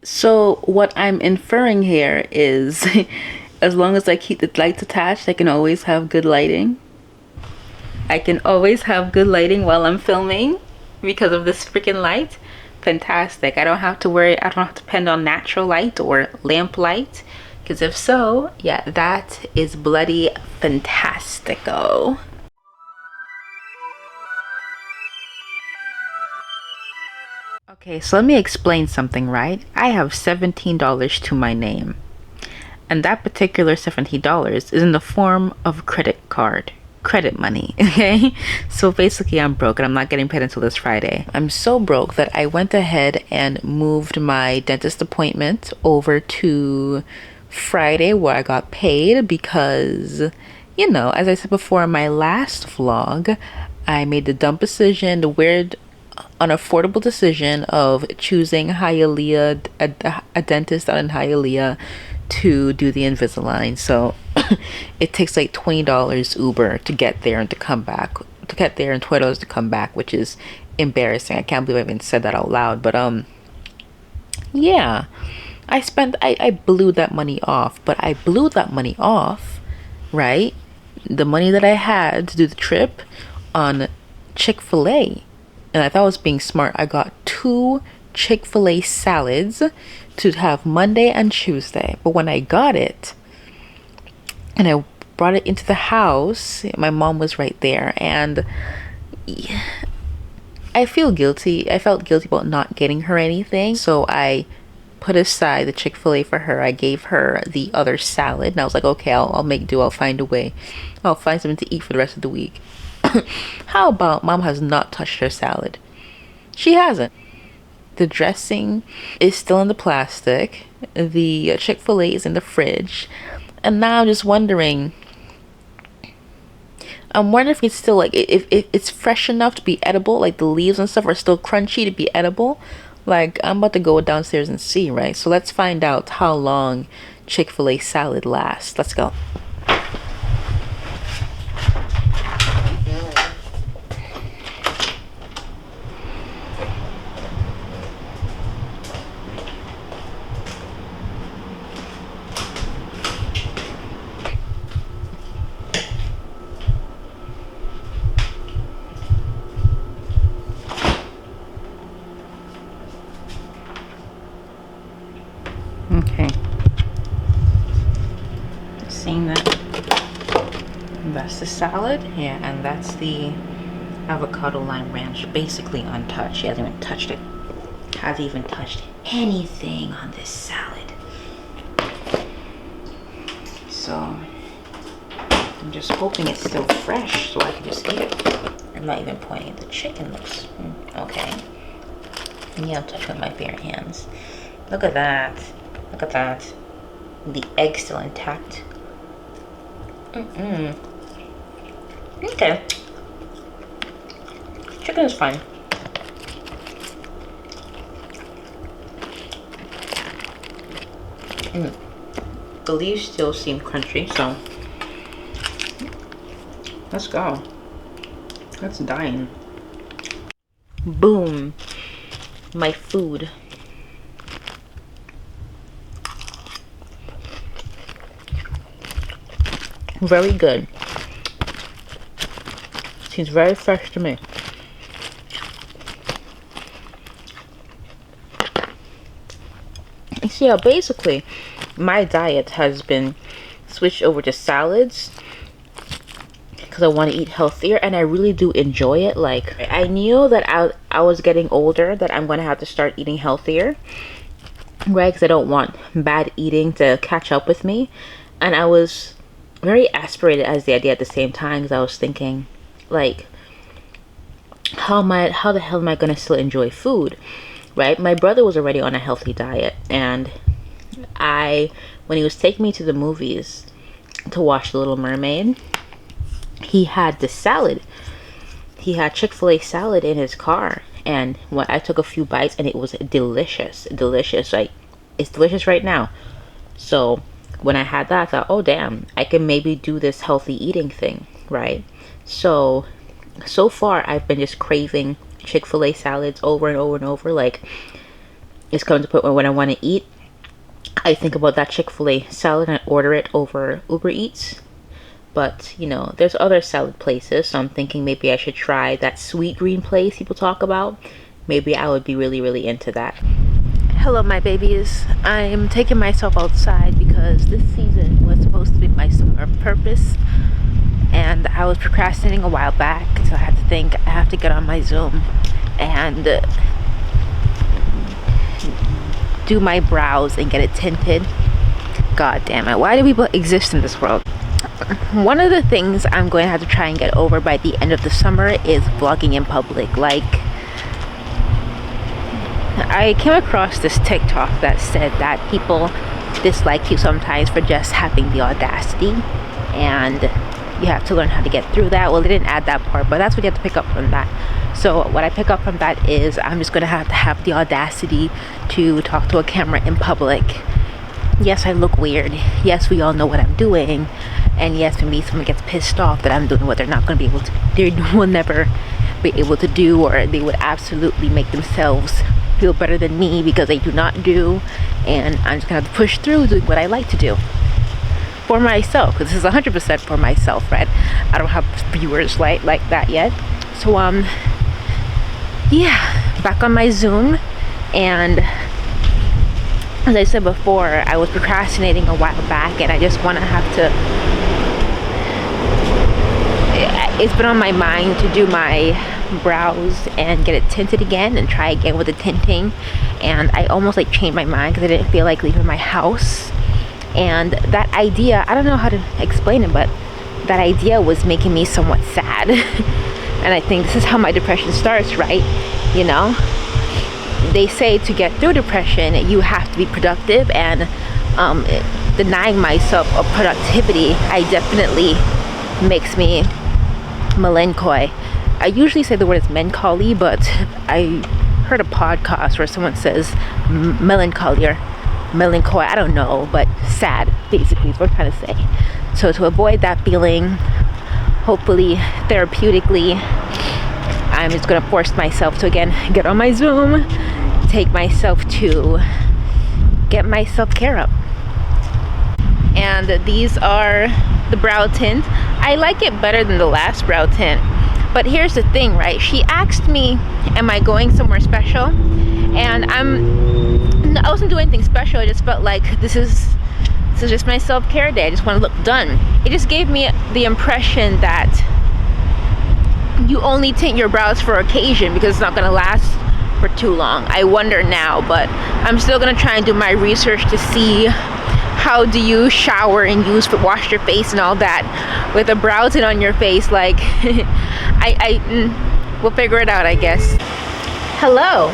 So what I'm inferring here is as long as I keep the lights attached, I can always have good lighting. I can always have good lighting while I'm filming because of this freaking light. Fantastic. I don't have to worry, I don't have to depend on natural light or lamp light. Because if so, yeah, that is bloody fantastico. Okay, so let me explain something, right? I have $17 to my name. And that particular $70 is in the form of credit card, credit money. Okay, so basically I'm broke and I'm not getting paid until this Friday. I'm so broke that I went ahead and moved my dentist appointment over to Friday where I got paid because, you know, as I said before in my last vlog, I made the dumb decision, the weird unaffordable decision of choosing Hialeah, a dentist out in Hialeah, to do the Invisalign. So it takes like $20 Uber to get there and to come back. To get there and $20 to come back, which is embarrassing. I can't believe I even said that out loud. But yeah. I blew that money off. But I blew that money off, right? The money that I had to do the trip on Chick-fil-A. And I thought I was being smart. I got 2 Chick-fil-A salads to have Monday and Tuesday. But when I got it and I brought it into the house, my mom was right there, and I feel guilty. I felt guilty about not getting her anything. So I put aside the Chick-fil-A for her. I gave her the other salad and I was like, okay, I'll make do. I'll find a way. I'll find something to eat for the rest of the week. How about mom has not touched her salad? She hasn't. The dressing is still in the plastic. The Chick-fil-A is in the fridge. And now I'm just wondering, I'm wondering if it's still like, if it's fresh enough to be edible, like the leaves and stuff are still crunchy to be edible. Like, I'm about to go downstairs and see, right? So let's find out how long Chick-fil-A salad lasts. Let's go. Okay. Seeing that that's the salad, yeah, and that's the avocado lime ranch, basically untouched. She hasn't even touched it. Hasn't even touched anything on this salad. So I'm just hoping it's still fresh so I can just eat it. I'm not even pointing. The chicken looks okay. Yeah, I'm touching with my bare hands. Look at that. Look at that. The egg's still intact. Okay. Chicken is fine. The leaves still seem crunchy, so let's go. That's dying. Boom. My food. Very good. Seems very fresh to me. So yeah, basically, my diet has been switched over to salads because I want to eat healthier, and I really do enjoy it. Like, I knew that I was getting older, that I'm going to have to start eating healthier, right? Because I don't want bad eating to catch up with me. And I was very aspirated as the idea at the same time, because I was thinking, like, how the hell am I going to still enjoy food, right? My brother was already on a healthy diet, and when he was taking me to the movies to watch The Little Mermaid, he had the salad. He had Chick-fil-A salad in his car, and when I took a few bites, and it was delicious. Like, it's delicious right now. So when I had that, I thought, oh damn, I can maybe do this healthy eating thing, right? So far I've been just craving Chick-fil-A salads over and over and over. Like, it's coming to the point where when I want to eat, I think about that Chick-fil-A salad and I order it over Uber Eats. But, you know, there's other salad places, so I'm thinking maybe I should try that sweet green place people talk about. Maybe I would be really, really into that. Hello, my babies. I'm taking myself outside because this season was supposed to be my summer of purpose. And I was procrastinating a while back, so I had to think I have to get on my Zoom and do my brows and get it tinted. God damn it, why do people exist in this world? One of the things I'm going to have to try and get over by the end of the summer is vlogging in public. Like, I came across this TikTok that said that people dislike you sometimes for just having the audacity, and you have to learn how to get through that. Well, they didn't add that part, but that's what you have to pick up from that. So what I pick up from that is I'm just going to have the audacity to talk to a camera in public. Yes, I look weird. Yes, we all know what I'm doing. And yes, maybe someone gets pissed off that I'm doing what they're not going to be able to, they will never be able to do, or they would absolutely make themselves feel better than me because they do not do. And I'm just going to have to push through doing what I like to do for myself, because this is 100% for myself, right? I don't have viewers like that yet. So yeah, back on my Zoom. And as I said before, I was procrastinating a while back, and I just want to have to, it's been on my mind to do my brows and get it tinted again and try again with the tinting. And I almost like changed my mind because I didn't feel like leaving my house. And that idea, I don't know how to explain it, but that idea was making me somewhat sad. And I think this is how my depression starts, right? You know, they say to get through depression, you have to be productive, and denying myself of productivity, I definitely makes me melancholy. I usually say the word is melancholy, but I heard a podcast where someone says melancholy or melancholy, I don't know, but sad basically is what I'm trying to say. So to avoid that feeling, hopefully therapeutically, I'm just going to force myself to again get on my Zoom, take myself to get my self-care up. And these are the brow tint. I like it better than the last brow tint. But here's the thing, right? She asked me, am I going somewhere special? And I wasn't doing anything special. I just felt like this is just my self-care day. I just want to look done. It just gave me the impression that you only tint your brows for occasion because it's not going to last for too long. I wonder now, but I'm still going to try and do my research to see how do you shower and wash your face and all that with a brow tint on your face. Like, we'll figure it out, I guess. Hello.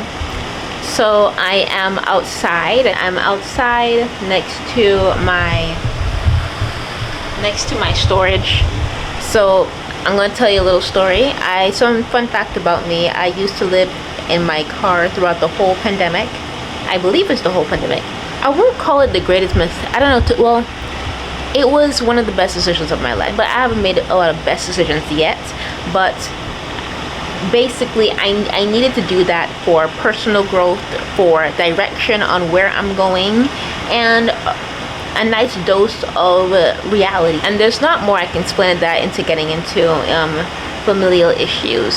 So I am outside. I'm outside next to my storage. So I'm going to tell you a little story. Some fun fact about me. I used to live in my car throughout the whole pandemic. I believe it's the whole pandemic. I won't call it the greatest I don't know. Well, it was one of the best decisions of my life, but I haven't made a lot of best decisions yet. But basically, I needed to do that for personal growth, for direction on where I'm going, and a nice dose of reality. And there's not more I can explain that into getting into familial issues.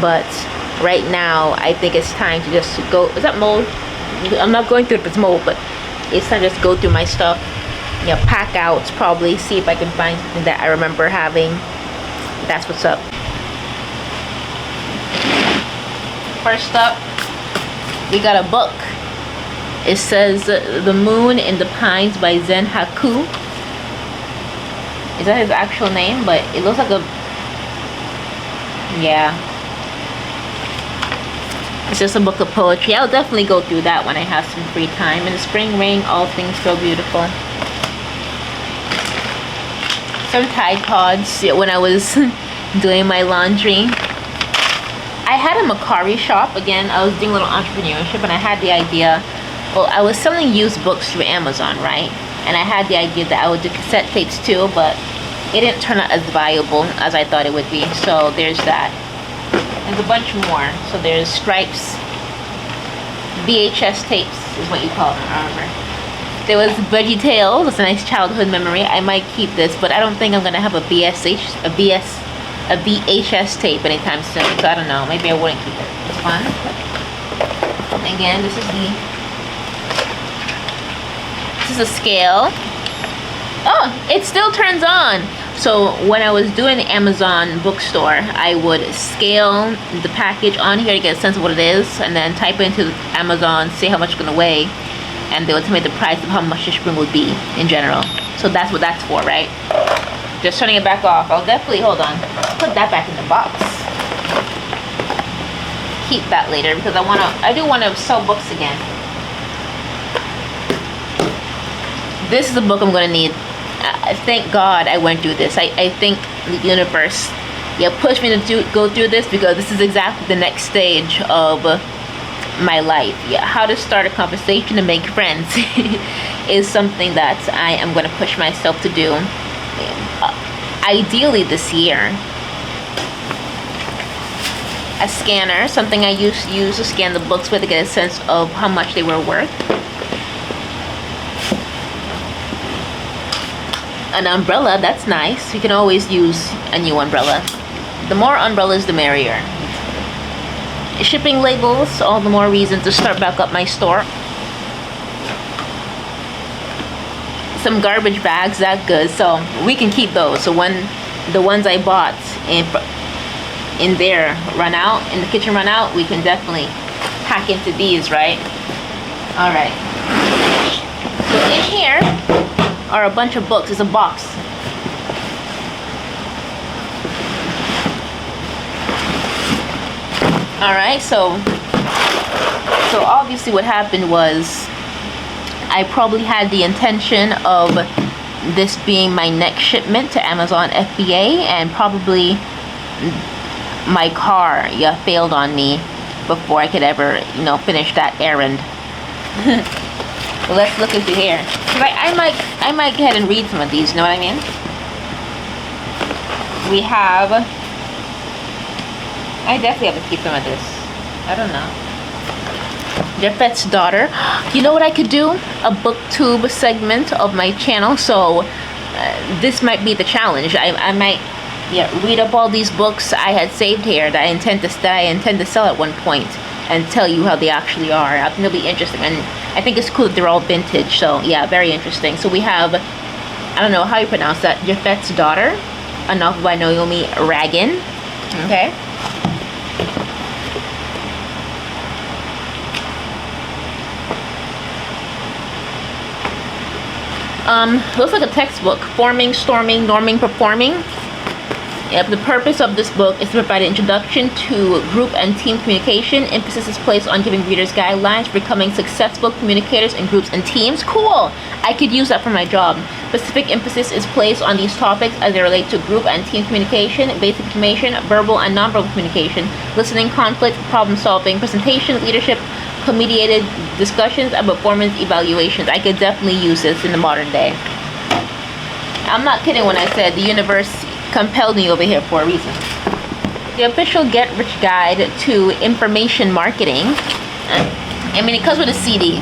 But right now, I think it's time to just go. Is that mold? I'm not going through if it's mold, but it's time to just go through my stuff. Yeah, pack out, probably see if I can find something that I remember having. That's what's up. First up, we got a book. It says The Moon in the Pines by Zen Haku. Is that his actual name? But it looks like a, yeah. It's just a book of poetry. I'll definitely go through that when I have some free time. In the spring rain, all things grow beautiful. Some Tide Pods when I was doing my laundry. I had a Macari shop. Again, I was doing a little entrepreneurship, and I had the idea. Well, I was selling used books through Amazon, right? And I had the idea that I would do cassette tapes too, but it didn't turn out as viable as I thought it would be. So there's that. There's a bunch more. So there's Stripes VHS tapes is what you call them, I remember. There was Veggie Tales. It's a nice childhood memory. I might keep this, but I don't think I'm gonna have a VHS tape anytime soon. So I don't know. Maybe I wouldn't keep it. It's fun. Again, this is a scale. Oh, it still turns on. So when I was doing the Amazon bookstore, I would scale the package on here to get a sense of what it is, and then type it into Amazon, see how much it's gonna weigh, and they would tell me the price of how much the spring would be in general. So that's what that's for, right? Just turning it back off. I'll definitely, hold on, put that back in the box. Keep that later because I do wanna sell books again. This is a book I'm gonna need. Thank God I went through this. I think the universe, pushed me to go through this because this is exactly the next stage of my life. How to start a conversation and make friends is something that I am going to push myself to do. Ideally this year. A scanner, something I used to use to scan the books with to get a sense of how much they were worth. An umbrella, that's nice. You can always use a new umbrella. The more umbrellas, the merrier. Shipping labels, all the more reason to start back up my store. Some garbage bags, that's good. So we can keep those. So when the ones I bought in there run out, in the kitchen run out, we can definitely pack into these, right? All right. So in here are a bunch of books. It's a box. Alright, so obviously what happened was I probably had the intention of this being my next shipment to Amazon FBA, and probably my car failed on me before I could ever finish that errand. Well, let's look into here. I might go ahead and read some of these, you know what I mean? We have, I definitely have to keep some of this. I don't know. Jeffette's Daughter. You know what I could do? A booktube segment of my channel. So this might be the challenge. I might read up all these books I had saved here that I intend to sell at one point, and tell you how they actually are. I think it'll be interesting, and I think it's cool that they're all vintage. So yeah, very interesting. So we have, I don't know how you pronounce that, Jeffette's Daughter, a novel by Naomi Ragan. Okay. Looks like a textbook. Forming, Storming, Norming, Performing. Yep, the purpose of this book is to provide an introduction to group and team communication. Emphasis is placed on giving readers guidelines for becoming successful communicators in groups and teams. Cool! I could use that for my job. Specific emphasis is placed on these topics as they relate to group and team communication, basic information, verbal and nonverbal communication, listening, conflict, problem solving, presentation, leadership, co-mediated discussions, and performance evaluations. I could definitely use this in the modern day. I'm not kidding when I said the universe compelled me over here for a reason. The official Get Rich Guide to Information Marketing. I mean, it comes with a CD.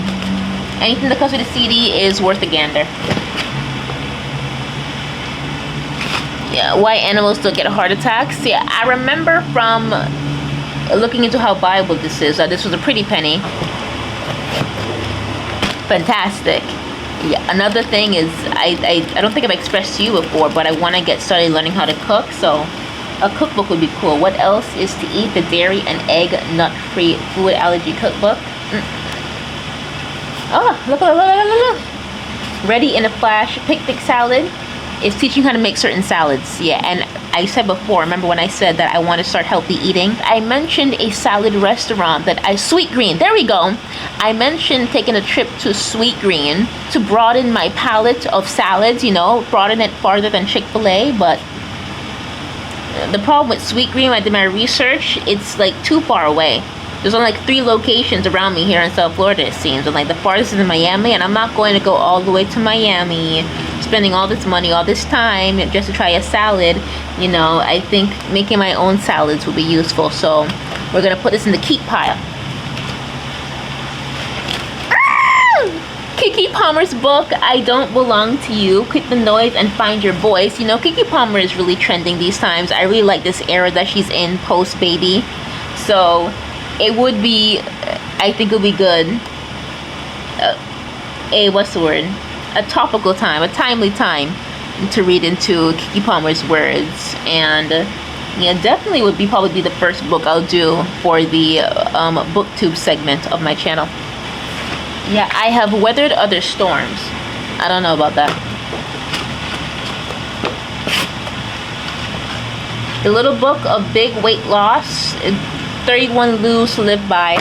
Anything that comes with a CD is worth a gander. Yeah, why animals still get heart attacks. Yeah, I remember from looking into how viable this is. This was a pretty penny. Fantastic. Yeah, another thing is I don't think I've expressed to you before, but I want to get started learning how to cook. So a cookbook would be cool. What else is to eat? The dairy and egg nut-free food allergy cookbook. Oh, look. Ready in a flash picnic salad. It's teaching how to make certain salads. Yeah, and I said before, remember when I said that I want to start healthy eating? I mentioned a salad restaurant Sweet Green, there we go. I mentioned taking a trip to Sweet Green to broaden my palette of salads, broaden it farther than Chick-fil-A, but the problem with Sweet Green, when I did my research, it's like too far away. There's only like 3 locations around me here in South Florida, it seems. And like the farthest is in Miami, and I'm not going to go all the way to Miami, spending all this money, all this time just to try a salad. I think making my own salads would be useful. So we're gonna put this in the keep pile. Palmer's book, I Don't Belong to You, Quit the Noise and Find Your Voice. You know, Keke Palmer is really trending these times. I really like this era that she's in post-baby. So it would be, I think it would be good. What's the word? A topical time, a timely time to read into Keke Palmer's words. And yeah, definitely would be probably the first book I'll do for the booktube segment of my channel. Yeah, I have weathered other storms. I don't know about that. The Little Book of Big Weight Loss, 31 Rules to Live By.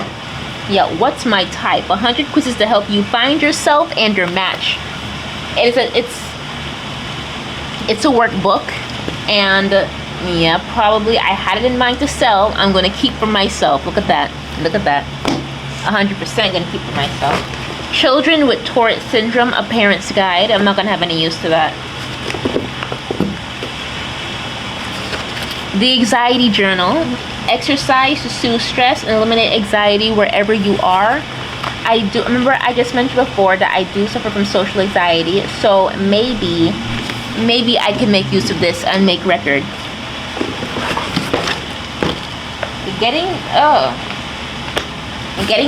Yeah, What's My Type? 100 quizzes to help you find yourself and your match. It's a workbook, and yeah, probably I had it in mind to sell. I'm gonna keep for myself. Look at that. Look at that. 100% gonna keep for myself. Children with Tourette Syndrome, A Parent's Guide. I'm not gonna have any use to that. The Anxiety Journal. Exercise to soothe stress and eliminate anxiety wherever you are. I do remember I just mentioned before that I do suffer from social anxiety, so maybe I can make use of this and make record. Getting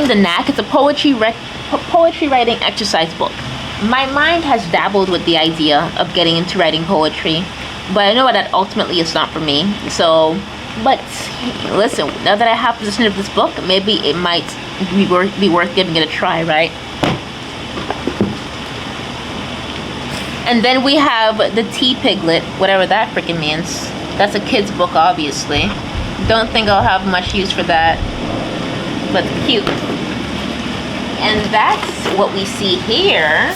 the Knack. It's a poetry writing exercise book. My mind has dabbled with the idea of getting into writing poetry, but I know that ultimately it's not for me. So, but listen, now that I have possession of this book, maybe it might be worth giving it a try, right? And then we have the Tea Piglet, whatever that freaking means. That's a kid's book, obviously. Don't think I'll have much use for that, but cute. And that's what we see here.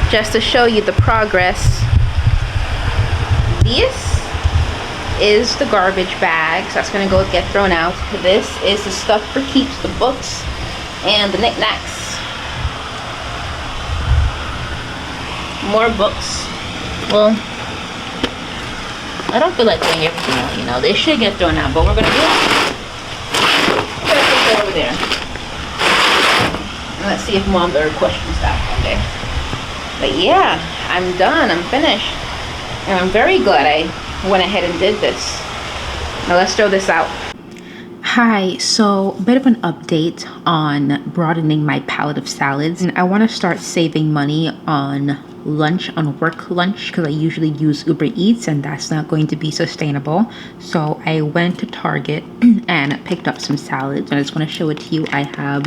Just to show you the progress, this is the garbage bags that's gonna go get thrown out. This is the stuff for keeps, the books and the knickknacks. More books. Well, I don't feel like doing everything out, you know. They should get thrown out, but we're gonna do it. We're gonna put that over there. And let's see if Mom ever questions that one day. But yeah, I'm done. I'm finished. And I'm very glad I went ahead and did this. Now let's throw this out. Hi, so a bit of an update on broadening my palette of salads. And I want to start saving money on lunch, on work lunch, because I usually use Uber Eats and that's not going to be sustainable. So I went to Target and picked up some salads. And I just want to show it to you. I have,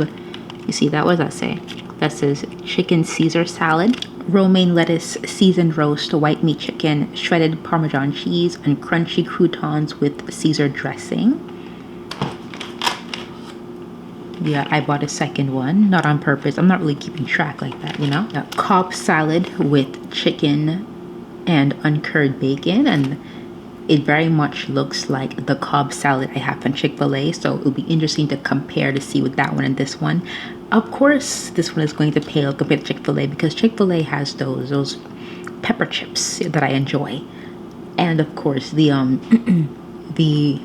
you see that? What does that say? That says chicken Caesar salad, romaine lettuce, seasoned roast, white meat chicken, shredded Parmesan cheese, and crunchy croutons with Caesar dressing. Yeah, I bought a second one, not on purpose. I'm not really keeping track like that, you know? A Cobb salad with chicken and uncurried bacon, and it very much looks like the Cobb salad I have from Chick-fil-A, so it'll be interesting to compare to see with that one and this one. Of course, this one is going to pale compared to Chick-fil-A because Chick-fil-A has those pepper chips that I enjoy, and of course the the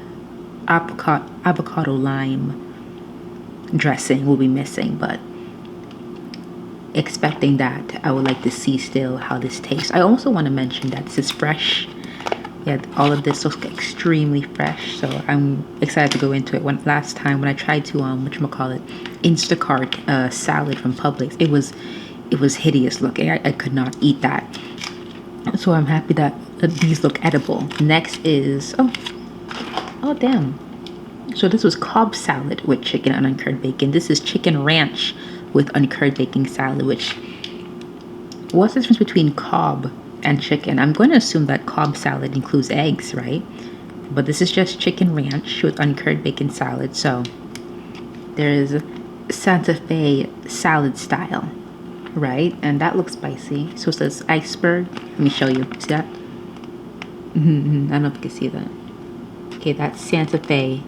avocado lime dressing will be missing. But expecting that, I would like to see still how this tastes. I also want to mention that this is fresh. Yeah, all of this looks extremely fresh, so I'm excited to go into it. Last time when I tried to Instacart salad from Publix, it was hideous looking. I could not eat that. So I'm happy that these look edible. Next is oh damn. So this was Cobb salad with chicken and uncurried bacon. This is chicken ranch with uncurried bacon salad. Which, what's the difference between Cobb and chicken. I'm going to assume that Cobb salad includes eggs, right? But this is just chicken ranch with uncured bacon salad. So there's Santa Fe salad style, right? And that looks spicy. So it says iceberg. Let me show you. See that? I don't know if you can see that. Okay, that's Santa Fe.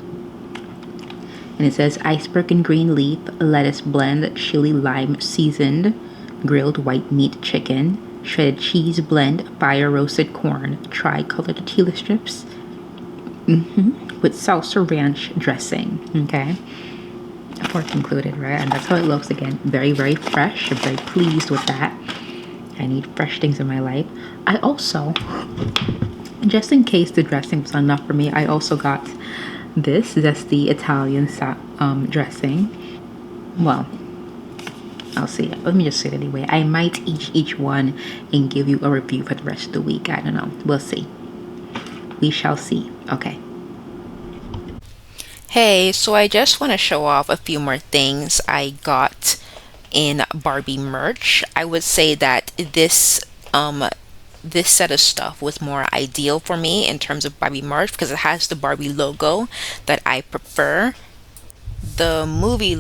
And it says iceberg and green leaf, lettuce blend, chili lime seasoned, grilled white meat chicken, shredded cheese blend, fire roasted corn, tri-colored tortilla strips, with salsa ranch dressing. Okay, pork included, right? And that's how it looks. Again, very, very fresh. I'm very pleased with that. I need fresh things in my life. I also, just in case the dressing was not enough for me, I also got this. That's the Italian dressing. Well, I'll see. Let me just say it anyway. I might each one and give you a review for the rest of the week. I don't know. We'll see. We shall see. Okay. Hey, so I just want to show off a few more things I got in Barbie merch. I would say that this set of stuff was more ideal for me in terms of Barbie merch because it has the Barbie logo that I prefer. The movie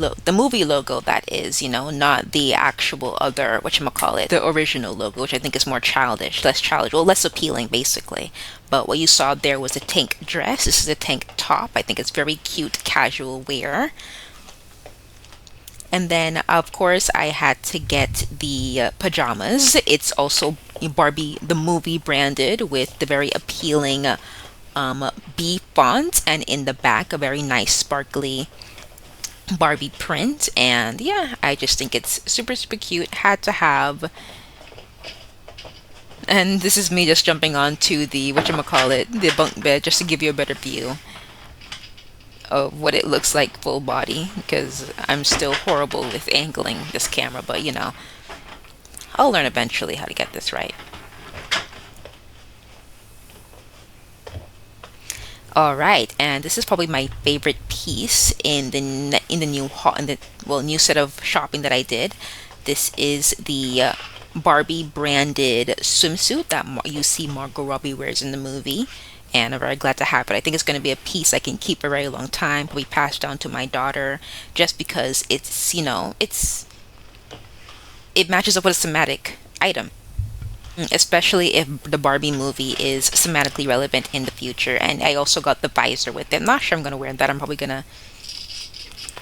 logo, that is, not the actual other, whatchamacallit, the original logo, which I think is more childish, less childish, well, less appealing basically. But what you saw there was a tank dress. This is a tank top. I think it's very cute casual wear. And then, of course, I had to get the pajamas. It's also Barbie the movie branded with the very appealing B font, and in the back, a very nice sparkly Barbie print. And yeah, I just think it's super, super cute. Had to have. And this is me just jumping onto the, the bunk bed just to give you a better view of what it looks like full body, because I'm still horrible with angling this camera, but I'll learn eventually how to get this right. All right, and this is probably my favorite piece in the new set of shopping that I did. This is the Barbie branded swimsuit that you see Margot Robbie wears in the movie, and I'm very glad to have it. I think it's going to be a piece I can keep a very long time. Probably pass down to my daughter, just because it matches up with a thematic item, especially if the Barbie movie is thematically relevant in the future. And I also got the visor with it. I'm not sure I'm going to wear that. I'm probably going to,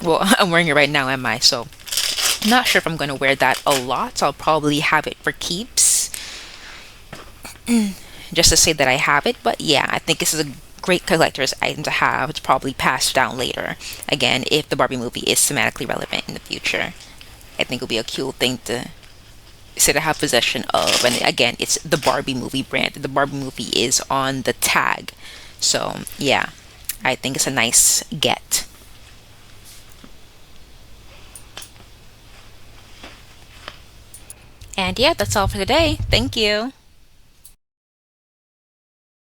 well, I'm wearing it right now, am I? So, not sure if I'm going to wear that a lot. So I'll probably have it for keeps, just to say that I have it. But yeah, I think this is a great collector's item to have. It's probably passed down later. Again, if the Barbie movie is thematically relevant in the future, I think it'll be a cool thing to have possession of. And again, it's the Barbie movie brand. The Barbie movie is on the tag. So yeah, I think it's a nice get. And yeah, that's all for today. Thank you.